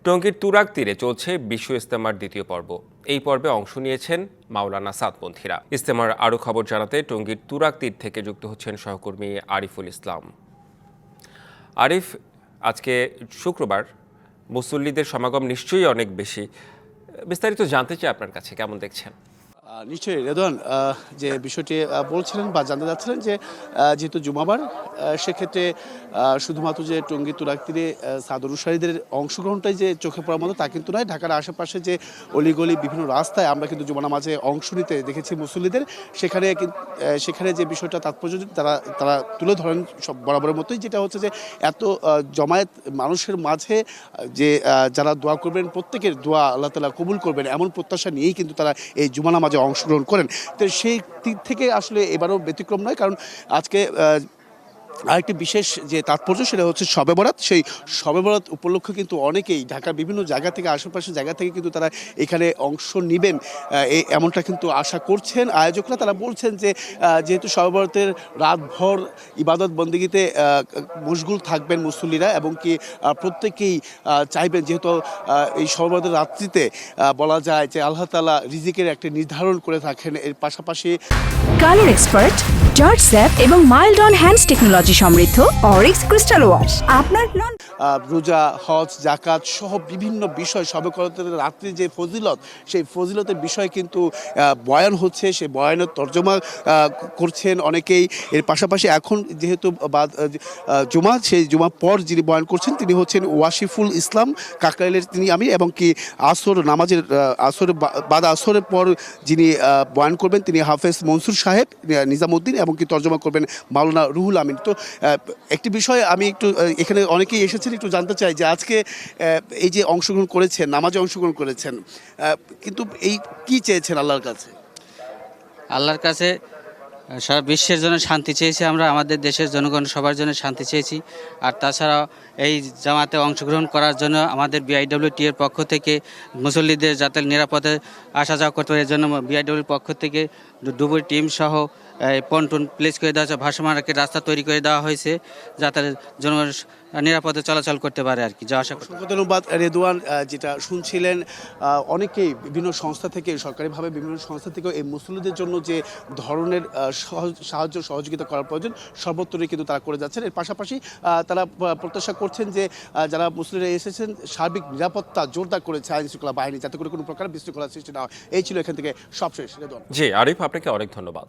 টঙ্গীর তুরাগ তীরে চলছে বিশ্ব ইজতেমার দ্বিতীয় পর্ব। এই পর্বে অংশ নিয়েছেন মাওলানা সাদপন্থীরা। ইজতেমার আরও খবর জানাতে টঙ্গীর তুরাগ তীর থেকে যুক্ত হচ্ছেন সহকর্মী আরিফুল ইসলাম। আরিফ, আজকে শুক্রবার, মুসল্লিদের সমাগম নিশ্চয়ই অনেক বেশি। বিস্তারিত জানতে চাই আপনার কাছে, কেমন দেখছেন? নিশ্চয়ই রেদওয়ান, যে বিষয়টি বলছিলেন বা জানতে চাচ্ছিলেন যে যেহেতু জুমাবার, সেক্ষেত্রে শুধুমাত্র যে টঙ্গী তুরাগ তীরে সাদ অনুসারীদের অংশগ্রহণটাই যে চোখে পড়ার মতো তা কিন্তু নয়। ঢাকার আশেপাশে যে অলিগলি বিভিন্ন রাস্তায় আমরা কিন্তু জুমা নামাজে অংশ নিতে দেখেছি মুসল্লিদের। সেখানে যে বিষয়টা তাৎপর্য তারা তুলে ধরেন সব বরাবরের মতোই, যেটা হচ্ছে যে এত জমায়েত মানুষের মাঝে যে যারা দোয়া করবেন প্রত্যেকের দোয়া আল্লাহ তাআলা কবুল করবেন এমন প্রত্যাশা নিয়েই কিন্তু তারা এই জুমা নামাজে অংশগ্রহণ করেন। তো সেই দিক থেকে আসলে এবারও ব্যতিক্রম নয়, কারণ আজকে আরেকটি বিশেষ যে তাৎপর্য সেটা হচ্ছে শবে বরাত। সেই শবে বরাত উপলক্ষে কিন্তু অনেকেই ঢাকার বিভিন্ন জায়গা থেকে, আশেপাশের জায়গা থেকে কিন্তু তারা এখানে অংশ নেবেন এমনটা কিন্তু আশা করছেন আয়োজকরা। তারা বলছেন যে যেহেতু শবে বরাতের রাতভর ইবাদত বন্দেগীতে মশগুল থাকবেন মুসল্লিরা, এবং কি প্রত্যেকেই চাইবেন, যেহেতু এই শবে বরাতের রাত্রিতে বলা যায় যে আল্লাহ তাআলা রিজিকের একটা নির্ধারণ করে থাকেন। এর পাশাপাশি কালার এক্সপার্ট, জর্জ স্যাপ এবং মাইল্ড অন হ্যান্ডস টেকনোলজি সমৃদ্ধ অরিক্স ক্রিস্টাল ওয়াশ আপনার রোজা, হজ, জাকাত সহ বিভিন্ন বিষয়, শবে বরাতের রাত্রি যে ফজিলত, সেই ফজিলতের বিষয় কিন্তু বয়ান হচ্ছে। সেই বয়ানের তর্জমা করছেন অনেকেই। এর পাশাপাশি এখন যেহেতু জুমা, সেই জুমা পর যিনি বয়ান করছেন তিনি হচ্ছেন ওয়াসিফুল ইসলাম কাকরাইলের তিনি আমির, এবং কি আসর নামাজের বাদ আসরের পর যিনি বয়ান করবেন তিনি হাফেজ মনসুর সাহেব নিজামুদ্দিন, এবং কি তর্জমা করবেন মাওলানা রুহুল আমিন। তো একটি বিষয় আমি একটু, এখানে অনেকেই এসেছেন, একটু জানতে চাই যে আজকে এই যে অংশগ্রহণ করেছেন, নামাজে অংশগ্রহণ করেছেন, কিন্তু এই কি চেয়েছেন আল্লাহর কাছে? আল্লাহর কাছে সারা বিশ্বের জন্য শান্তি চেয়েছি আমরা, আমাদের দেশের জনগণ সবার জন্য শান্তি চেয়েছি। আর তাছাড়াও এই জামাতে অংশগ্রহণ করার জন্য আমাদের বিআইডব্লিউটি এর পক্ষ থেকে মুসল্লিদের যাতে নিরাপদে আসা যাওয়া করতে পারে, এর জন্য বিআইডব্লিউর পক্ষ থেকে ডুবুর টিম সহ পন্টুন প্লেস করে দেওয়া হয়েছে, ভাসমান রাস্তা তৈরি করে দেওয়া হয়েছে যাতে জনগণ নিরাপদে চলাচল করতে পারে আর কি, যা আশা করি। ধন্যবাদ রেদওয়ান। যেটা শুনছিলেন, অনেকেই বিভিন্ন সংস্থা থেকে, সরকারিভাবে বিভিন্ন সংস্থা থেকে এই মুসল্লিদের জন্য যে ধরনের সাহায্য সহযোগিতা করার প্রয়োজন সর্বত্রই কিন্তু তারা করে যাচ্ছেন। এর পাশাপাশি তারা প্রত্যাশা করছেন যে যারা মুসল্লিরা এসেছেন সার্বিক নিরাপত্তা জোরদার করেছে আইন শৃঙ্খলা বাহিনী, যাতে করে কোনো প্রকার বিশৃঙ্খলা সৃষ্টি না হয়। এই ছিল এখান থেকে সবশেষ। রেদওয়ান। জি আরিফ, আপনাকে অনেক ধন্যবাদ।